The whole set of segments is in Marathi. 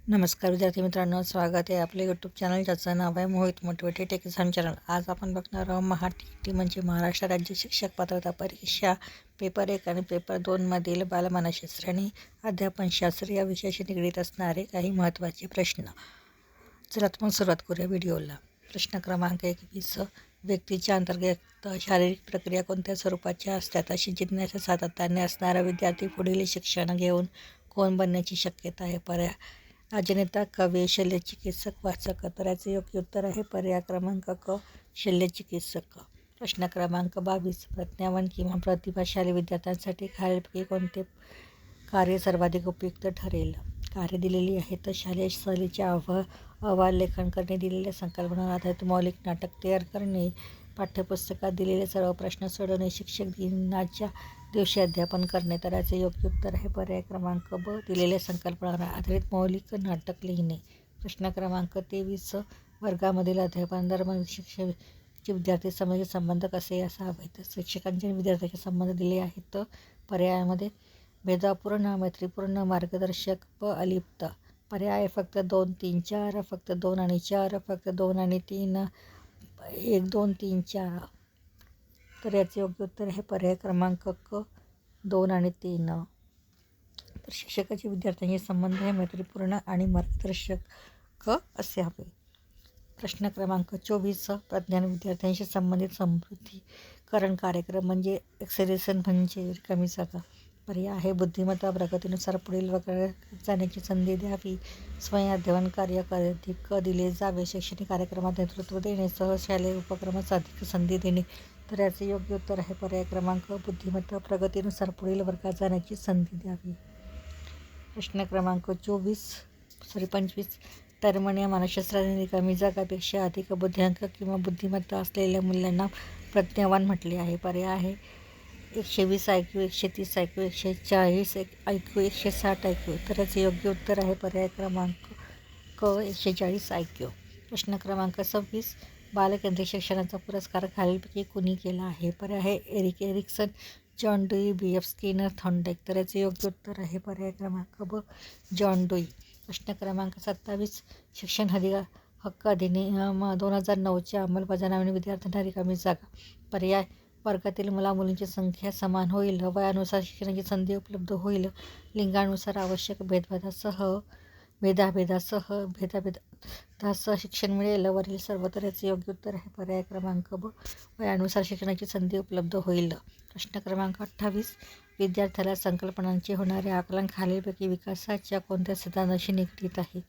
नमस्कार विद्यार्थी मित्रांनो, स्वागत आहे आपले यूट्यूब चॅनल ज्याचं नाव आहे मोहित मोटिवेटेड एक्झाम चॅनल. आज आपण बघणार आहोत महा-टी म्हणजे महाराष्ट्र राज्य शिक्षक पात्रता परीक्षा पेपर 1 आणि पेपर 2 मधील बालमानसशास्त्र आणि अध्यापनशास्त्र या विषयाशी निगडीत असणारे काही महत्त्वाचे प्रश्न. चला तर मग सुरुवात करूया व्हिडिओला. प्रश्न क्रमांक 21. व्यक्तीच्या अंतर्गत शारीरिक प्रक्रिया कोणत्या स्वरूपाच्या असतात अशी जिज्ञासा सातत्याने असणारा विद्यार्थी पुढील शिक्षण घेऊन कोण बनण्याची शक्यता आहे? पर्याय अभिनेता, कवी, शल्यचिकित्सक, वाचक. तर याचे योग्य उत्तर आहे पर्याय क्रमांक क, शल्यचिकित्सक. प्रश्न क्रमांक 22. प्रज्ञावान किंवा प्रतिभाशाली विद्यार्थ्यांसाठी खालीलपैकी कोणते कार्य सर्वाधिक उपयुक्त ठरेल? कार्य दिलेली आहेत. शालेय सहलीचे अहवाल लेखन करणे, दिलेल्या संकल्पनावर आधारित मौलिक नाटक तयार करणे, पाठ्यपुस्तकात दिलेले सर्व प्रश्न सोडवणे, शिक्षक दिनाच्या दिवशी अध्यापन करणे. तर याचे योग्य उत्तर आहे पर्याय क्रमांक ब, दिलेल्या संकल्पनावर आधारित मौलिक नाटक लिहिणे. प्रश्न क्रमांक 23. वर्गामधील अध्यापनादरम्यान शिक्षक विद्यार्थी समोरील संबंध कसे असावे? तर शिक्षकांचे आणि विद्यार्थ्यांचे संबंध दिले आहेत. पर्यायामध्ये भेदपूर्ण, मैत्रीपूर्ण, मार्गदर्शक व अलिप्त. पर्याय फक्त 2, 3, 4, फक्त 2 आणि 4, फक्त 2 आणि 3, 1, 2, 3, 4. तर याचे योग्य उत्तर आहे पर्याय क्रमांक क, 2 आणि 3. तर शिक्षकाचे विद्यार्थ्यांचे संबंध हे मैत्रीपूर्ण आणि मार्गदर्शक असावे. प्रश्न क्रमांक 24. प्रज्ञान विद्यार्थ्यांशी संबंधित समृद्धीकरण कार्यक्रम म्हणजे एक्सेलेरेशन म्हणजे रिकामी जागा. पर्याय आहे बुद्धिमत्ता प्रगतीनुसार पुढील वर्गात जाण्याची संधी द्यावी, स्वयं अध्ययन कार्य अधिक दिले जावे, शैक्षणिक कार्यक्रमात नेतृत्व देणे, सहशालेय उपक्रमास अधिक संधी देणे. तर याचे योग्य उत्तर आहे पर्याय क्रमांक बुद्धिमत्ता प्रगतीनुसार पुढील वर्गात जाण्याची संधी द्यावी. प्रश्न क्रमांक 25. टर्मने मानसशास्त्राने रिकामी जागापेक्षा अधिक बुद्ध्यांक किंवा बुद्धिमत्ता असलेल्या मूल्यांना प्रज्ञावान म्हटले आहे. पर्याय आहे 120 IQ, 130 IQ, 140 IQ, 160 IQ. तर याचे योग्य उत्तर आहे पर्याय क्रमांक क, 140 IQ. प्रश्न क्रमांक 26. बालकेंद्रित शिक्षणाचा पुरस्कार खालीलपैकी कुणी केला आहे? पर्याय आहे Erik Erikson, John dewy, B.F. Skinner, Thorndike. तर याचे योग्य उत्तर आहे पर्याय क्रमांक ब, जॉन डुई. प्रश्न क्रमांक 27. शिक्षण हक्क अधिनियम 2009च्या अंमलबजावणीने विद्यार्थ्यांना रिकामी जागा. पर्याय वर्गातील मुला-मुलींची संख्या समान होईल, वयानुसार शिक्षणाची संधी उपलब्ध होईल, लिंगानुसार आवश्यक भेदाभेदासह शिक्षण मिळेल. वरील सर्व. तर याचे योग्य उत्तर आहे पर्याय क्रमांक ब, वयानुसार शिक्षणाची संधी उपलब्ध होईल. प्रश्न क्रमांक 28. विद्यार्थ्याला संकल्पनांचे होणारे आकलन खालीलपैकी विकासाच्या कोणत्या सिद्धांताशी निगडीत आहे?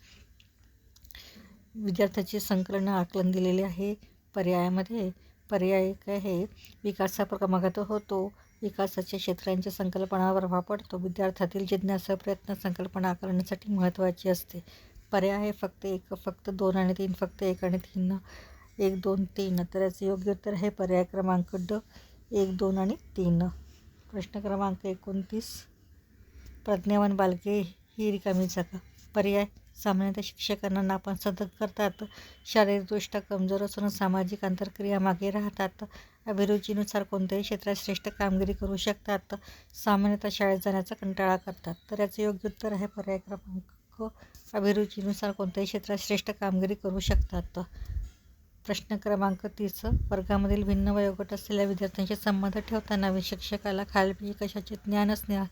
विद्यार्थ्याचे संकलन आकलन दिलेले आहे. पर्यायामध्ये पर्याय काय आहे? विकासाप्रमागत होतो, विकासाच्या क्षेत्रांच्या संकल्पनावर प्रभाव पडतो, विद्यार्थ्यातील जिज्ञासा प्रयत्न संकल्पना आकलनासाठी महत्त्वाची असते. पर्याय आहे फक्त 1, फक्त 2 आणि 3, फक्त 1 आणि 3, 1, 2, 3. तर याचे योग्य उत्तर आहे पर्याय क्रमांक ड, 1, 2 आणि 3. प्रश्न क्रमांक 29. प्रज्ञावान बालके ही रिकामी जागा. पर्याय सामान्यतः शिक्षकांना नापसंत करतात, शारीरिकदृष्ट्या कमजोर असून सामाजिक आंतरक्रिया मागे राहतात, अभिरुचीनुसार कोणत्याही क्षेत्रात श्रेष्ठ कामगिरी करू शकतात, सामान्यतः शाळेत जाण्याचा कंटाळा करतात. तर याचे योग्य उत्तर आहे पर्याय क्रमांक क, अभिरुचीनुसार कोणत्याही क्षेत्रात श्रेष्ठ कामगिरी करू शकतात. प्रश्न क्रमांक 30. वर्गामधील भिन्न वयोगट असलेल्या विद्यार्थ्यांशी संबंध ठेवताना शिक्षकाला खालीलपैकी कशाचे ज्ञान असणे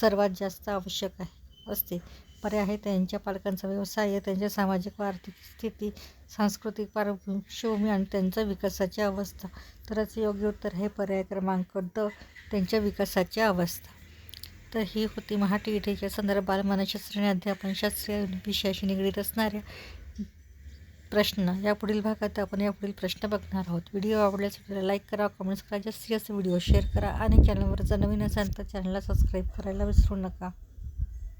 सर्वात जास्त आवश्यक असते? पर्याय आहे त्यांच्या पालकांचा व्यवसाय, त्यांच्या सामाजिक व आर्थिक स्थिती, सांस्कृतिक पार्श्वभूमी आणि त्यांच्या विकासाची अवस्था. तर याचे योग्य उत्तर आहे पर्याय क्रमांक ड, त्यांच्या विकासाची अवस्था. तर ही होती महा-टी संदर्भ बालमानसशास्त्र आणि अध्यापनशास्त्र या विषयाशी निगडीत असणाऱ्या प्रश्न. यापुढील भागात आपण यापुढील प्रश्न बघणार आहोत. व्हिडिओ आवडल्यास व्हिडिओला लाईक करा, कमेंट्स करा, जास्तीत जास्त व्हिडिओ शेअर करा आणि चॅनलवर जर नवीन असाल तर चॅनलला सबस्क्राईब करायला विसरू नका.